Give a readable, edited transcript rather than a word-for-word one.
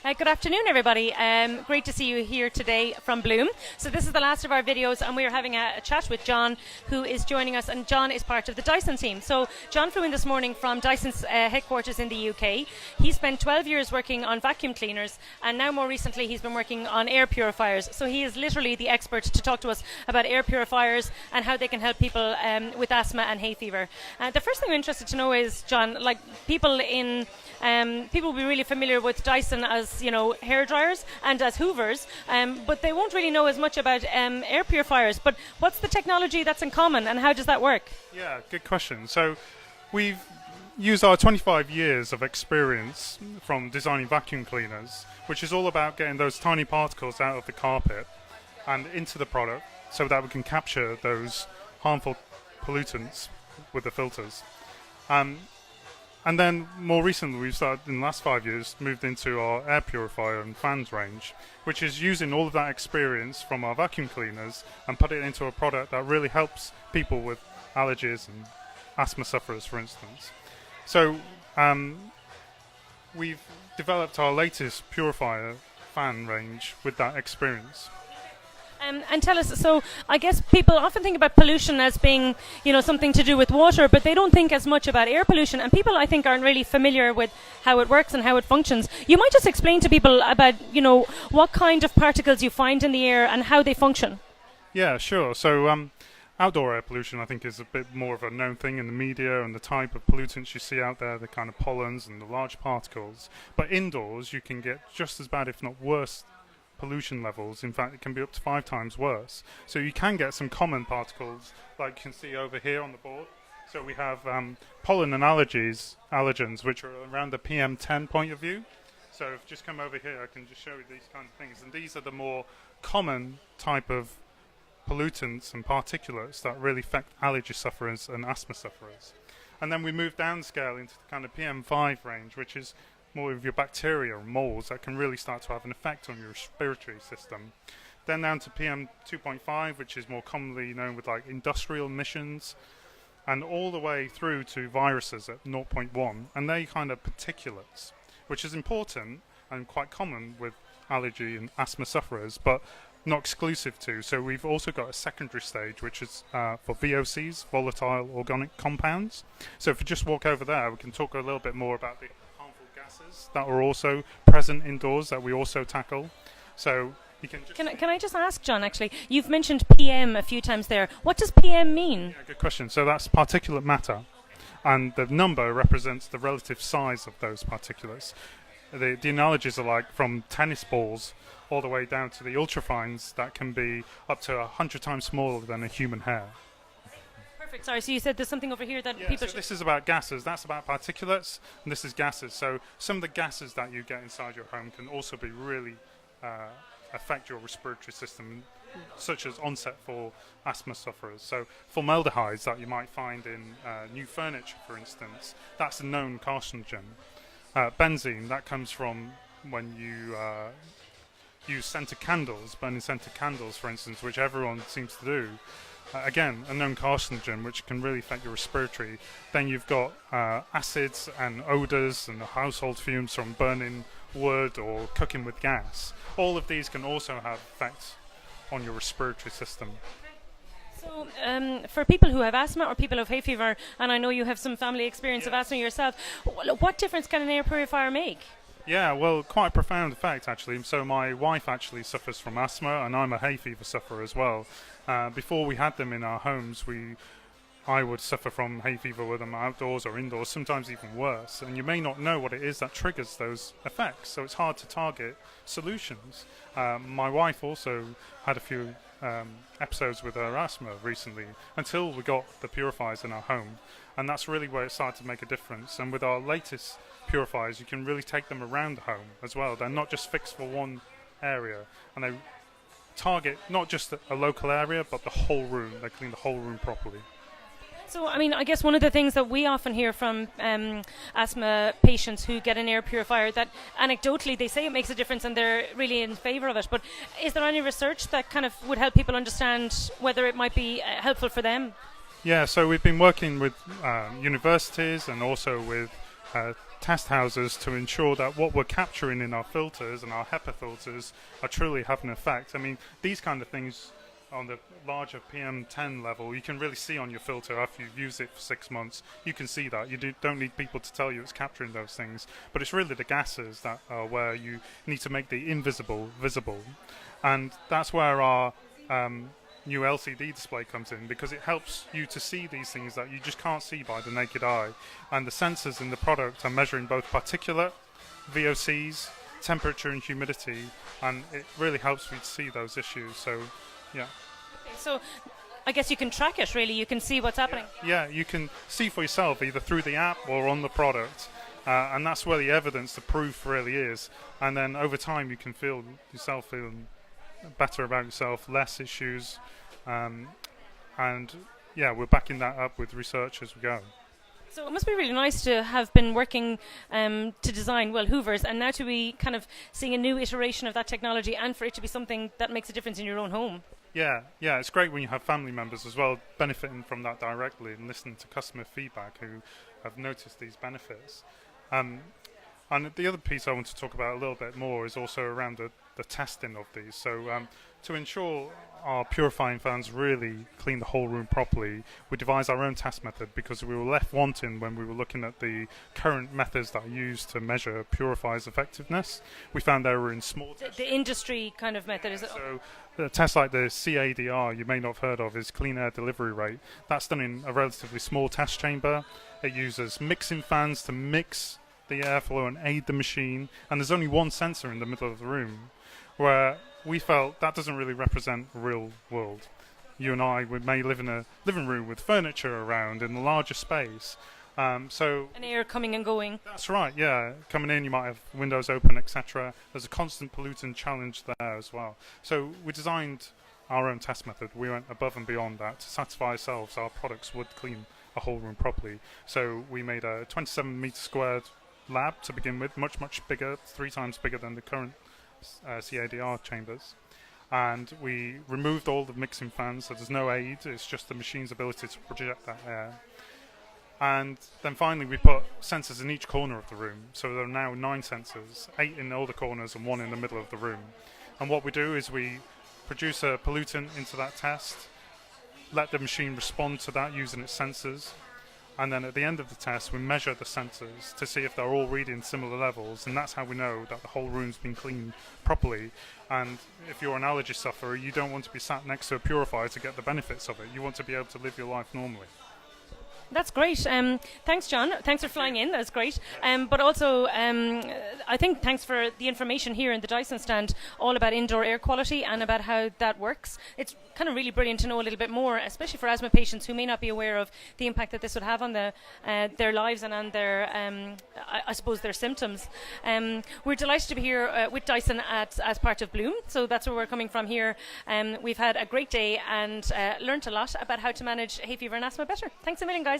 Good afternoon, everybody. Great to see you here today from Bloom. So this is the last of our videos, and we're having a chat with John, who is joining us, and John is part of the Dyson team. So John flew in this morning from Dyson's headquarters in the UK. He spent 12 years working on vacuum cleaners, and now more recently he's been working on air purifiers. So he is literally the expert to talk to us about air purifiers and how they can help people with asthma and hay fever. The first thing I'm interested to know is, John, like people will be really familiar with Dyson as, hair dryers and as hoovers, but they won't really know as much about air purifiers. But what's the technology that's in common, and how does that work? Yeah, good question. So we've used our 25 years of experience from designing vacuum cleaners, which is all about getting those tiny particles out of the carpet and into the product so that we can capture those harmful pollutants with the filters. And then more recently, we've started in the last 5 years, moved into our air purifier and fans range, which is using all of that experience from our vacuum cleaners and put it into a product that really helps people with allergies and asthma sufferers, for instance. So we've developed our latest purifier fan range with that experience. And tell us, so I guess people often think about pollution as being, something to do with water, but they don't think as much about air pollution. And people, I think, aren't really familiar with how it works and how it functions. You might just explain to people about, what kind of particles you find in the air and how they function. Yeah, sure. So outdoor air pollution, I think, is a bit more of a known thing in the media, and the type of pollutants you see out there, the kind of pollens and the large particles. But indoors, you can get just as bad, if not worse, pollution levels. In fact, it can be up to 5 times worse. So you can get some common particles, like you can see over here on the board. So we have pollen and allergens, which are around the PM10 point of view. So if you just come over here, I can just show you these kind of things. And these are the more common type of pollutants and particulates that really affect allergy sufferers and asthma sufferers. And then we move downscale into the kind of PM5 range, which is more of your bacteria or molds that can really start to have an effect on your respiratory system. Then down to PM 2.5, which is more commonly known with like industrial emissions, and all the way through to viruses at 0.1, and they're kind of particulates, which is important and quite common with allergy and asthma sufferers, but not exclusive to. So we've also got a secondary stage, which is for VOCs, volatile organic compounds. So if you just walk over there, we can talk a little bit more about the gases that are also present indoors that we also tackle. So you can just Can I just ask, John, actually, you've mentioned PM a few times there. What does PM mean? Yeah, good question. So that's particulate matter, and the number represents the relative size of those particulates. The analogies are like from tennis balls all the way down to the ultrafines that can be up to 100 times smaller than a human hair. Perfect. Sorry, so you said there's something over here that people should... This is about gases, that's about particulates, and this is gases. So some of the gases that you get inside your home can also be really affect your respiratory system, such as onset for asthma sufferers. So formaldehydes that you might find in new furniture, for instance, that's a known carcinogen. Benzene, that comes from when you use scented candles, burning scented candles, for instance, which everyone seems to do. Again, a known carcinogen, which can really affect your respiratory. Then you've got acids and odours and the household fumes from burning wood or cooking with gas. All of these can also have effects on your respiratory system. So for people who have asthma or people who have hay fever, and I know you have some family experience of asthma yourself, what difference can an air purifier make? Yeah, well, quite a profound effect, actually. So my wife actually suffers from asthma, and I'm a hay fever sufferer as well. Before we had them in our homes, I would suffer from hay fever with them outdoors or indoors, sometimes even worse. And you may not know what it is that triggers those effects, so it's hard to target solutions. My wife also had a few episodes with her asthma recently, until we got the purifiers in our home. And that's really where it started to make a difference. And with our latest purifiers, you can really take them around the home as well. They're not just fixed for one area, and they target not just a local area, but the whole room. They clean the whole room properly. So, I mean, I guess one of the things that we often hear from asthma patients who get an air purifier, that anecdotally they say it makes a difference and they're really in favour of it. But is there any research that kind of would help people understand whether it might be helpful for them? Yeah, so we've been working with universities and also with test houses to ensure that what we're capturing in our filters and our HEPA filters are truly having an effect. I mean, these kind of things on the larger PM10 level, you can really see on your filter after you've used it for 6 months. You can see that. You don't need people to tell you it's capturing those things. But it's really the gases that are where you need to make the invisible visible. And that's where our new LCD display comes in, because it helps you to see these things that you just can't see by the naked eye. And the sensors in the product are measuring both particulate, VOCs, temperature and humidity, and it really helps me to see those issues. So, yeah. Okay, so I guess you can track it, really. You can see what's happening. Yeah, you can see for yourself, either through the app or on the product. And that's where the evidence, the proof really is. And then over time, you can feel yourself feeling better about yourself, less issues. And yeah, we're backing that up with research as we go. So it must be really nice to have been working to design, well, Hoovers, and now to be kind of seeing a new iteration of that technology, and for it to be something that makes a difference in your own home. Yeah, it's great when you have family members as well benefiting from that directly and listening to customer feedback who have noticed these benefits. And the other piece I want to talk about a little bit more is also around the testing of these. So to ensure our purifying fans really clean the whole room properly, we devised our own test method, because we were left wanting when we were looking at the current methods that are used to measure purifier's effectiveness. We found they were in small the industry kind of method, is it? So a test like the CADR, you may not have heard of, is clean air delivery rate. That's done in a relatively small test chamber. It uses mixing fans to mix the airflow and aid the machine, and there's only one sensor in the middle of the room, where we felt that doesn't really represent the real world. You and I, we may live in a living room with furniture around in a larger space. So and air coming and going. That's right, yeah. Coming in, you might have windows open, etc. There's a constant pollutant challenge there as well. So we designed our own test method. We went above and beyond that to satisfy ourselves our products would clean a whole room properly. So we made a 27 meter squared lab to begin with, much bigger, 3 times bigger than the current CADR chambers, and we removed all the mixing fans, so there's no aid, it's just the machine's ability to project that air. And then finally we put sensors in each corner of the room, so there are now 9 sensors, 8 in all the corners and 1 in the middle of the room. And what we do is we produce a pollutant into that test, let the machine respond to that using its sensors, and then at the end of the test we measure the sensors to see if they're all reading similar levels, and that's how we know that the whole room's been cleaned properly. And if you're an allergy sufferer, you don't want to be sat next to a purifier to get the benefits of it. You want to be able to live your life normally. That's great. Thanks, John. Thanks for flying in. That was great. But also, I think thanks for the information here in the Dyson stand, all about indoor air quality and about how that works. It's kind of really brilliant to know a little bit more, especially for asthma patients who may not be aware of the impact that this would have on their lives and on their, I suppose, their symptoms. We're delighted to be here with Dyson as part of Bloom. So that's where we're coming from here. We've had a great day and learnt a lot about how to manage hay fever and asthma better. Thanks a million, guys.